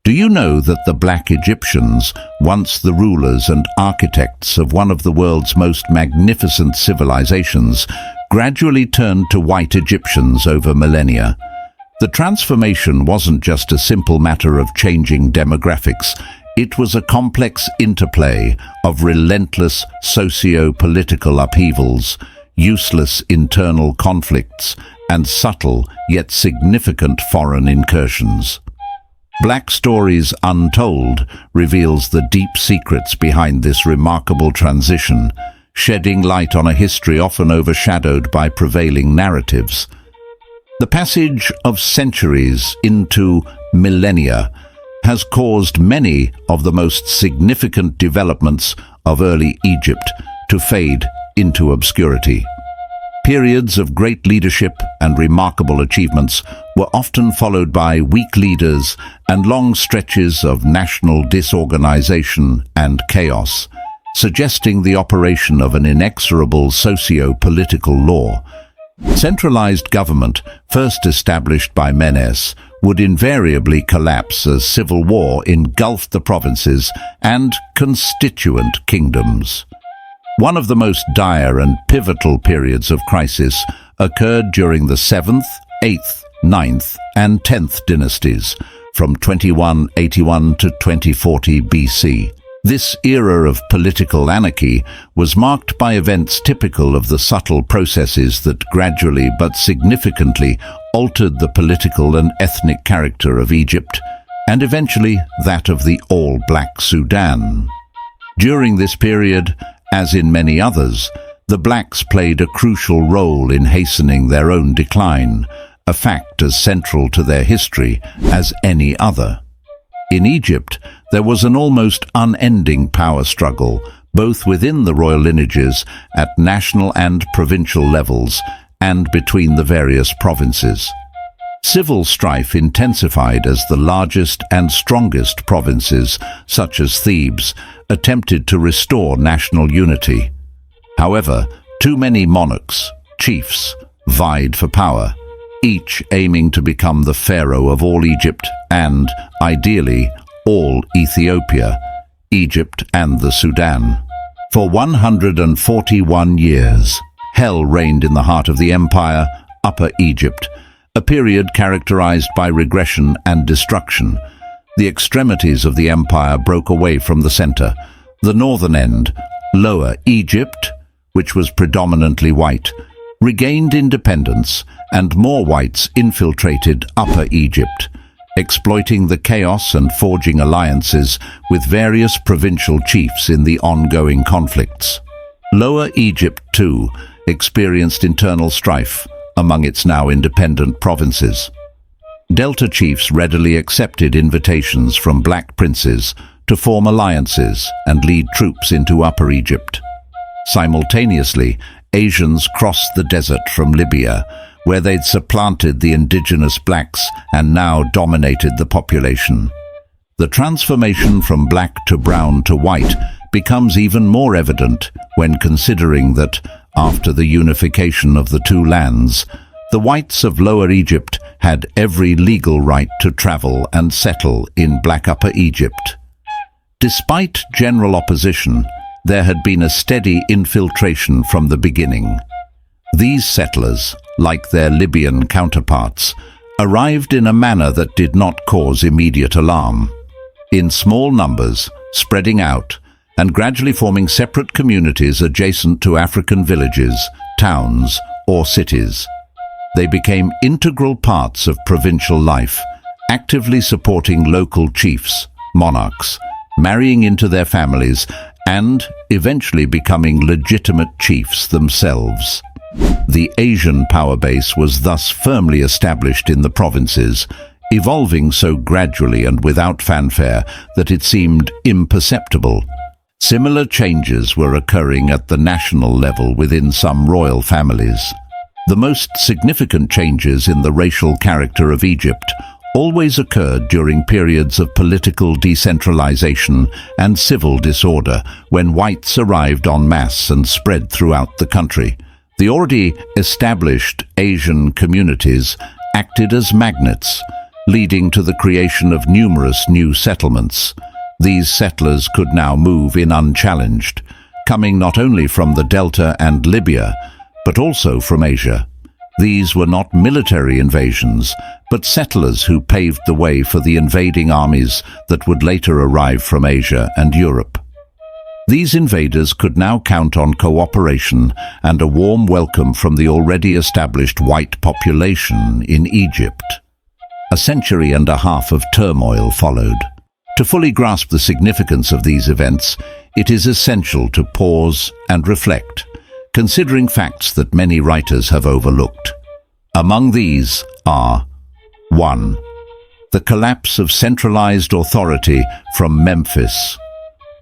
Do you know that the Black Egyptians, once the rulers and architects of one of the world's most magnificent civilizations, gradually turned to white Egyptians over millennia? The transformation wasn't just a simple matter of changing demographics. It was a complex interplay of relentless socio-political upheavals, useless internal conflicts, and subtle yet significant foreign incursions. Black Stories Untold reveals the deep secrets behind this remarkable transition, shedding light on a history often overshadowed by prevailing narratives. The passage of centuries into millennia has caused many of the most significant developments of early Egypt to fade into obscurity. Periods of great leadership and remarkable achievements were often followed by weak leaders and long stretches of national disorganization and chaos, suggesting the operation of an inexorable socio-political law. Centralized government, first established by Menes, would invariably collapse as civil war engulfed the provinces and constituent kingdoms. One of the most dire and pivotal periods of crisis occurred during the 7th, 8th, 9th, and 10th dynasties, from 2181 to 2040 BC. This era of political anarchy was marked by events typical of the subtle processes that gradually but significantly altered the political and ethnic character of Egypt, and eventually that of the all-black Sudan. During this period, as in many others, the blacks played a crucial role in hastening their own decline, a fact as central to their history as any other. In Egypt, there was an almost unending power struggle, both within the royal lineages at national and provincial levels, and between the various provinces. Civil strife intensified as the largest and strongest provinces, such as Thebes, attempted to restore national unity. However, too many monarchs, chiefs, vied for power, each aiming to become the pharaoh of all Egypt and, ideally, all Ethiopia, Egypt and the Sudan. For 141 years, hell reigned in the heart of the empire, Upper Egypt, a period characterized by regression and destruction. The extremities of the empire broke away from the center. The northern end, Lower Egypt, which was predominantly white, regained independence, and more whites infiltrated Upper Egypt, exploiting the chaos and forging alliances with various provincial chiefs in the ongoing conflicts. Lower Egypt, too, experienced internal strife among its now independent provinces. Delta chiefs readily accepted invitations from black princes to form alliances and lead troops into Upper Egypt. Simultaneously, Asians crossed the desert from Libya, where they'd supplanted the indigenous blacks and now dominated the population. The transformation from black to brown to white becomes even more evident when considering that, after the unification of the two lands, the whites of Lower Egypt had every legal right to travel and settle in Black Upper Egypt. Despite general opposition, there had been a steady infiltration from the beginning. These settlers, like their Libyan counterparts, arrived in a manner that did not cause immediate alarm. In small numbers, spreading out, and gradually forming separate communities adjacent to African villages, towns, or cities. They became integral parts of provincial life, actively supporting local chiefs, monarchs, marrying into their families, and eventually becoming legitimate chiefs themselves. The Asian power base was thus firmly established in the provinces, evolving so gradually and without fanfare that it seemed imperceptible. Similar changes were occurring at the national level within some royal families. The most significant changes in the racial character of Egypt always occurred during periods of political decentralization and civil disorder, when whites arrived en masse and spread throughout the country. The already established Asian communities acted as magnets, leading to the creation of numerous new settlements. These settlers could now move in unchallenged, coming not only from the Delta and Libya, but also from Asia. These were not military invasions, but settlers who paved the way for the invading armies that would later arrive from Asia and Europe. These invaders could now count on cooperation and a warm welcome from the already established white population in Egypt. A century and a half of turmoil followed. To fully grasp the significance of these events, it is essential to pause and reflect, considering facts that many writers have overlooked. Among these are 1. The collapse of centralized authority from Memphis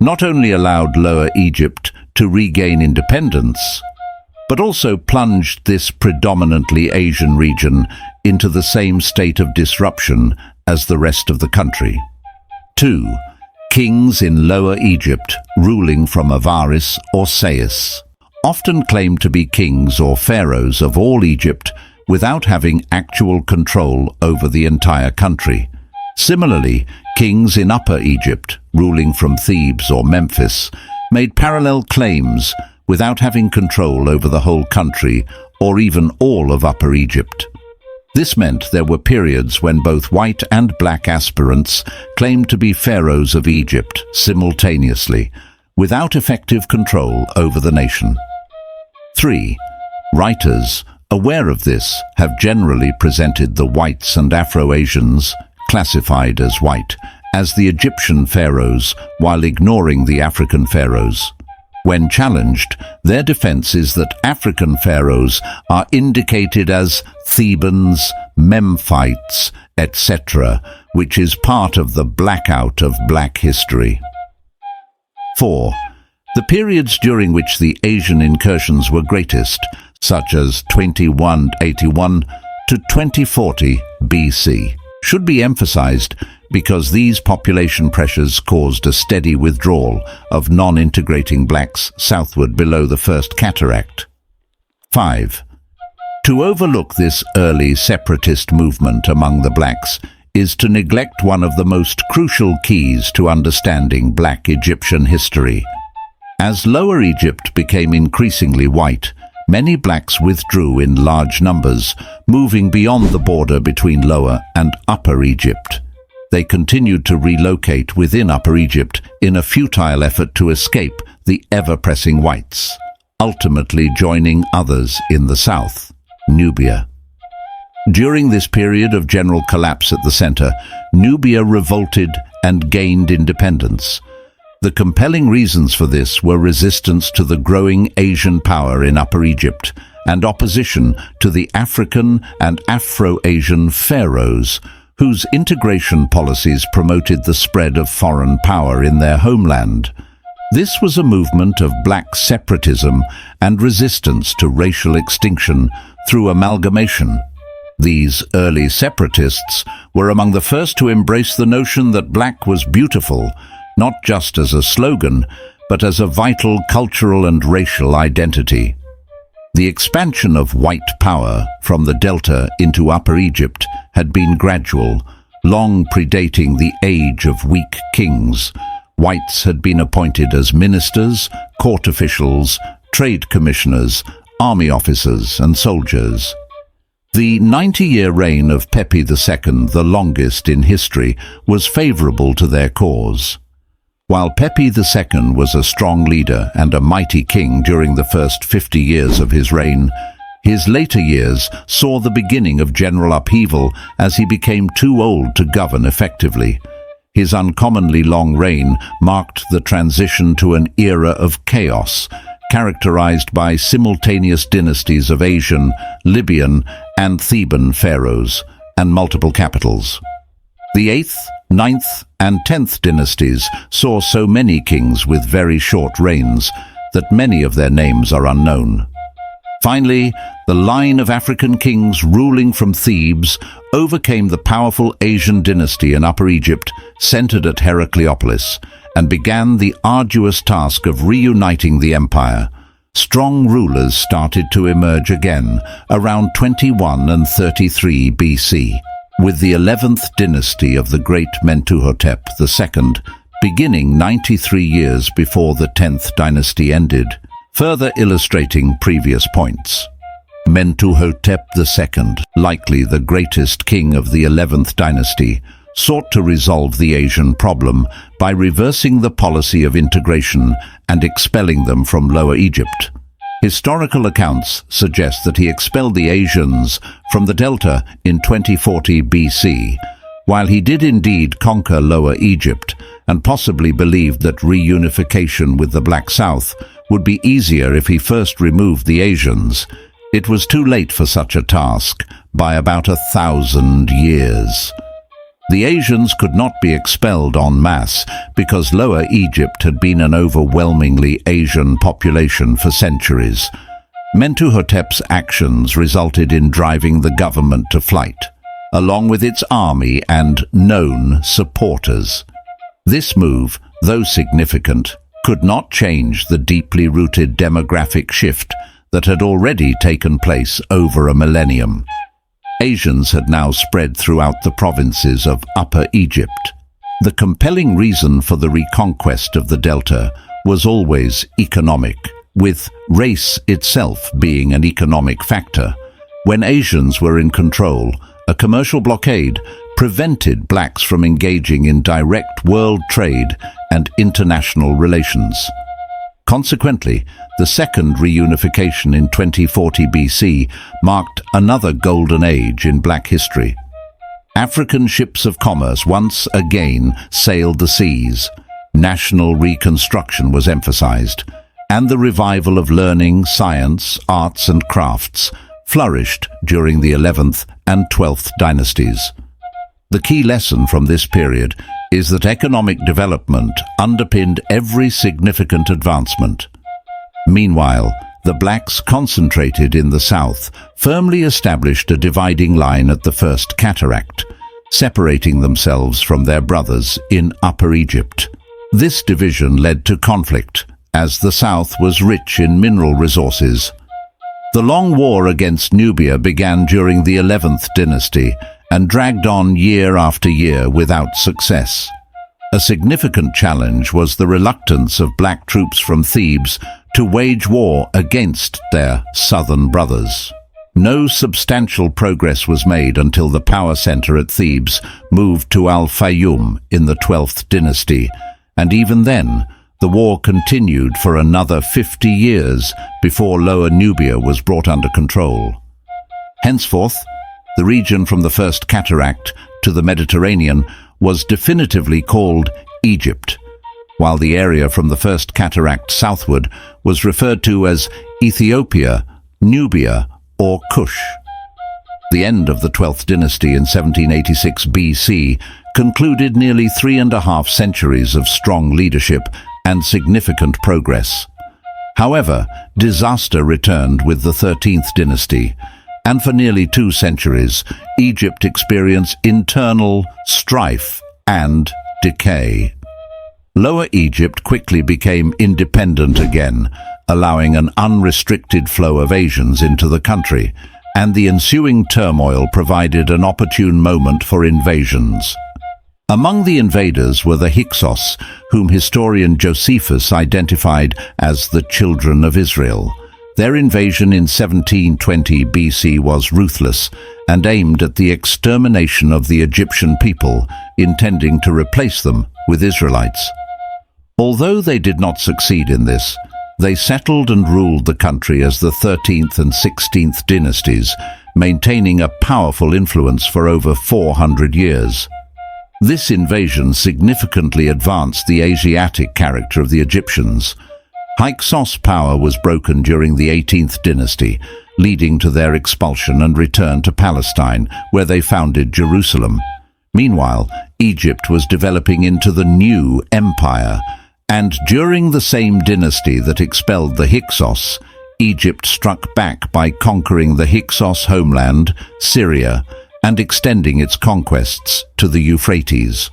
not only allowed Lower Egypt to regain independence, but also plunged this predominantly Asian region into the same state of disruption as the rest of the country. 2. Kings in Lower Egypt ruling from Avaris or Sais often claimed to be kings or pharaohs of all Egypt without having actual control over the entire country. Similarly, kings in Upper Egypt, ruling from Thebes or Memphis, made parallel claims without having control over the whole country or even all of Upper Egypt. This meant there were periods when both white and black aspirants claimed to be pharaohs of Egypt simultaneously, without effective control over the nation. 3. Writers, aware of this, have generally presented the whites and Afro-Asians, classified as white, as the Egyptian pharaohs, while ignoring the African pharaohs. When challenged, their defense is that African pharaohs are indicated as Thebans, Memphites, etc., which is part of the blackout of black history. 4. The periods during which the Asian incursions were greatest, such as 2181 to 2040 BC, should be emphasized because these population pressures caused a steady withdrawal of non-integrating blacks southward below the First Cataract. 5. To overlook this early separatist movement among the blacks is to neglect one of the most crucial keys to understanding black Egyptian history. As Lower Egypt became increasingly white, many blacks withdrew in large numbers, moving beyond the border between Lower and Upper Egypt. They continued to relocate within Upper Egypt in a futile effort to escape the ever-pressing whites, ultimately joining others in the south, Nubia. During this period of general collapse at the center, Nubia revolted and gained independence. The compelling reasons for this were resistance to the growing Asian power in Upper Egypt and opposition to the African and Afro-Asian pharaohs, whose integration policies promoted the spread of foreign power in their homeland. This was a movement of black separatism and resistance to racial extinction through amalgamation. These early separatists were among the first to embrace the notion that black was beautiful, not just as a slogan, but as a vital cultural and racial identity. The expansion of white power from the Delta into Upper Egypt had been gradual, long predating the age of weak kings. Whites had been appointed as ministers, court officials, trade commissioners, army officers and soldiers. The 90-year reign of Pepi II, the longest in history, was favorable to their cause. While Pepi II was a strong leader and a mighty king during the first 50 years of his reign, his later years saw the beginning of general upheaval as he became too old to govern effectively. His uncommonly long reign marked the transition to an era of chaos, characterized by simultaneous dynasties of Asian, Libyan, and Theban pharaohs, and multiple capitals. The 8th, 9th, and 10th dynasties saw so many kings with very short reigns that many of their names are unknown. Finally, the line of African kings ruling from Thebes overcame the powerful Asian dynasty in Upper Egypt, centered at Heracleopolis, and began the arduous task of reuniting the empire. Strong rulers started to emerge again around 21 and 33 BC. with the 11th dynasty of the great Mentuhotep II beginning 93 years before the 10th dynasty ended, further illustrating previous points. Mentuhotep II, likely the greatest king of the 11th dynasty, sought to resolve the Asian problem by reversing the policy of integration and expelling them from Lower Egypt. Historical accounts suggest that he expelled the Asians from the Delta in 2040 BC, while he did indeed conquer Lower Egypt and possibly believed that reunification with the Black South would be easier if he first removed the Asians. It was too late for such a task by about 1,000 years. The Asians could not be expelled en masse because Lower Egypt had been an overwhelmingly Asian population for centuries. Mentuhotep's actions resulted in driving the government to flight, along with its army and known supporters. This move, though significant, could not change the deeply rooted demographic shift that had already taken place over a millennium. Asians had now spread throughout the provinces of Upper Egypt. The compelling reason for the reconquest of the Delta was always economic, with race itself being an economic factor. When Asians were in control, a commercial blockade prevented blacks from engaging in direct world trade and international relations. Consequently, the second reunification in 2040 BC marked another golden age in black history. African ships of commerce once again sailed the seas, national reconstruction was emphasized, and the revival of learning, science, arts and crafts flourished during the 11th and 12th dynasties. The key lesson from this period is that economic development underpinned every significant advancement. Meanwhile, the blacks concentrated in the south firmly established a dividing line at the First Cataract, separating themselves from their brothers in Upper Egypt. This division led to conflict, as the south was rich in mineral resources. The long war against Nubia began during the 11th dynasty and dragged on year after year without success. A significant challenge was the reluctance of black troops from Thebes to wage war against their southern brothers. No substantial progress was made until the power center at Thebes moved to Al-Fayoum in the 12th dynasty, and even then, the war continued for another 50 years before Lower Nubia was brought under control. Henceforth, the region from the First Cataract to the Mediterranean was definitively called Egypt, while the area from the First Cataract southward was referred to as Ethiopia, Nubia, or Kush. The end of the 12th dynasty in 1786 BC concluded nearly 3.5 centuries of strong leadership and significant progress. However, disaster returned with the 13th dynasty, and for nearly 2 centuries, Egypt experienced internal strife and decay. Lower Egypt quickly became independent again, allowing an unrestricted flow of Asians into the country, and the ensuing turmoil provided an opportune moment for invasions. Among the invaders were the Hyksos, whom historian Josephus identified as the children of Israel. Their invasion in 1720 BC was ruthless and aimed at the extermination of the Egyptian people, intending to replace them with Israelites. Although they did not succeed in this, they settled and ruled the country as the 13th and 16th dynasties, maintaining a powerful influence for over 400 years. This invasion significantly advanced the Asiatic character of the Egyptians. Hyksos power was broken during the 18th dynasty, leading to their expulsion and return to Palestine, where they founded Jerusalem. Meanwhile, Egypt was developing into the new empire, and during the same dynasty that expelled the Hyksos, Egypt struck back by conquering the Hyksos homeland, Syria, and extending its conquests to the Euphrates.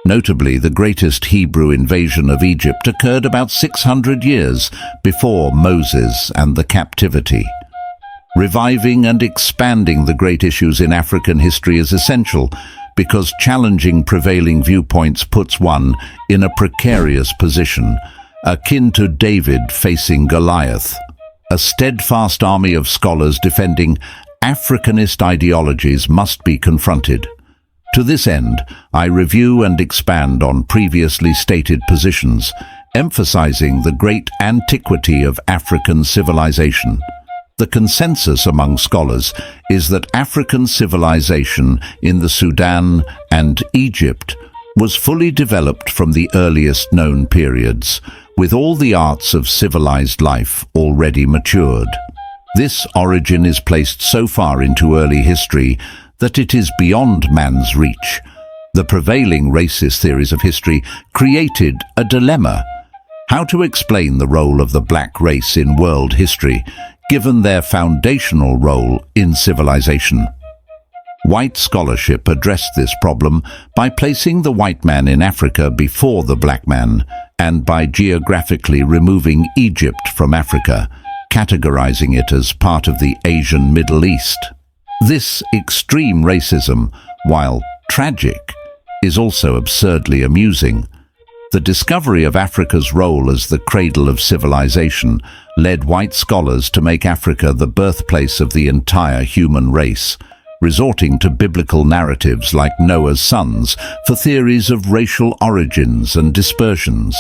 Notably, the greatest Hebrew invasion of Egypt occurred about 600 years before Moses and the captivity. Reviving and expanding the great issues in African history is essential because challenging prevailing viewpoints puts one in a precarious position, akin to David facing Goliath. A steadfast army of scholars defending Africanist ideologies must be confronted. To this end, I review and expand on previously stated positions, emphasizing the great antiquity of African civilization. The consensus among scholars is that African civilization in the Sudan and Egypt was fully developed from the earliest known periods, with all the arts of civilized life already matured. This origin is placed so far into early history that it is beyond man's reach. The prevailing racist theories of history created a dilemma: how to explain the role of the black race in world history, given their foundational role in civilization. White scholarship addressed this problem by placing the white man in Africa before the black man, and by geographically removing Egypt from Africa, categorizing it as part of the Asian Middle East. This extreme racism, while tragic, is also absurdly amusing. The discovery of Africa's role as the cradle of civilization led white scholars to make Africa the birthplace of the entire human race, resorting to biblical narratives like Noah's sons for theories of racial origins and dispersions.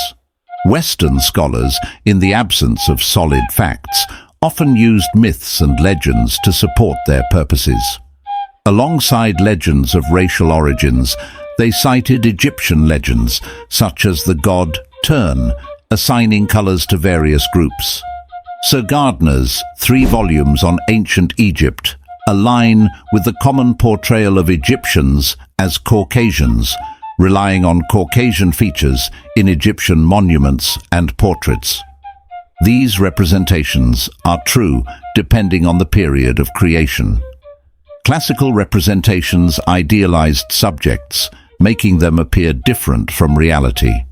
Western scholars, in the absence of solid facts, often used myths and legends to support their purposes. Alongside legends of racial origins, they cited Egyptian legends, such as the god Turn, assigning colors to various groups. Sir Gardner's 3 volumes on ancient Egypt align with the common portrayal of Egyptians as Caucasians, relying on Caucasian features in Egyptian monuments and portraits. These representations are true depending on the period of creation. Classical representations idealized subjects, making them appear different from reality.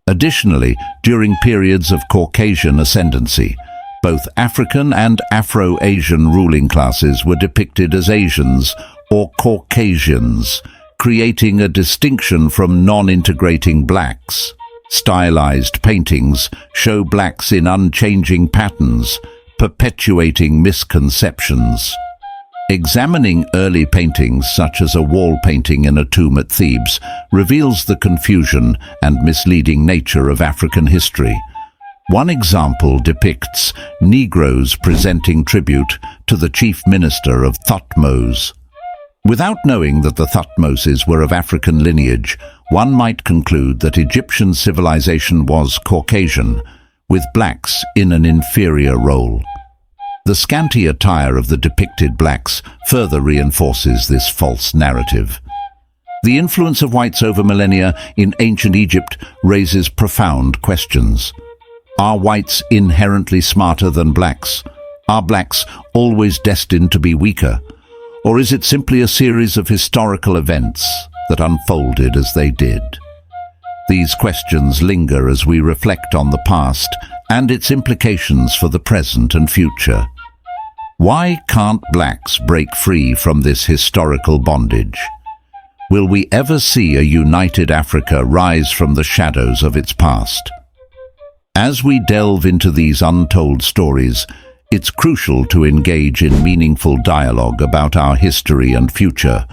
Additionally, during periods of Caucasian ascendancy, both African and Afro-Asian ruling classes were depicted as Asians or Caucasians, creating a distinction from non-integrating blacks. Stylized paintings show blacks in unchanging patterns, perpetuating misconceptions. Examining early paintings, such as a wall painting in a tomb at Thebes, reveals the confusion and misleading nature of African history. One example depicts Negroes presenting tribute to the chief minister of Thutmose. Without knowing that the Thutmoses were of African lineage, one might conclude that Egyptian civilization was Caucasian, with blacks in an inferior role. The scanty attire of the depicted blacks further reinforces this false narrative. The influence of whites over millennia in ancient Egypt raises profound questions. Are whites inherently smarter than blacks? Are blacks always destined to be weaker? Or is it simply a series of historical events that unfolded as they did? These questions linger as we reflect on the past and its implications for the present and future. Why can't blacks break free from this historical bondage? Will we ever see a united Africa rise from the shadows of its past? As we delve into these untold stories, it's crucial to engage in meaningful dialogue about our history and future.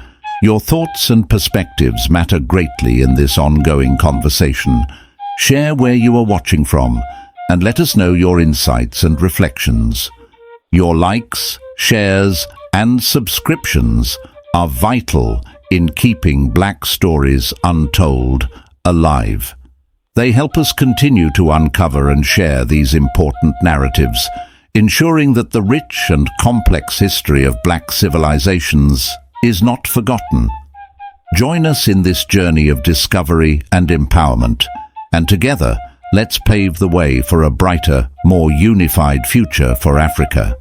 Your thoughts and perspectives matter greatly in this ongoing conversation. Share where you are watching from, and let us know your insights and reflections. Your likes, shares, and subscriptions are vital in keeping Black stories untold alive. They help us continue to uncover and share these important narratives, ensuring that the rich and complex history of Black civilizations is not forgotten. Join us in this journey of discovery and empowerment, and together, let's pave the way for a brighter, more unified future for Africa.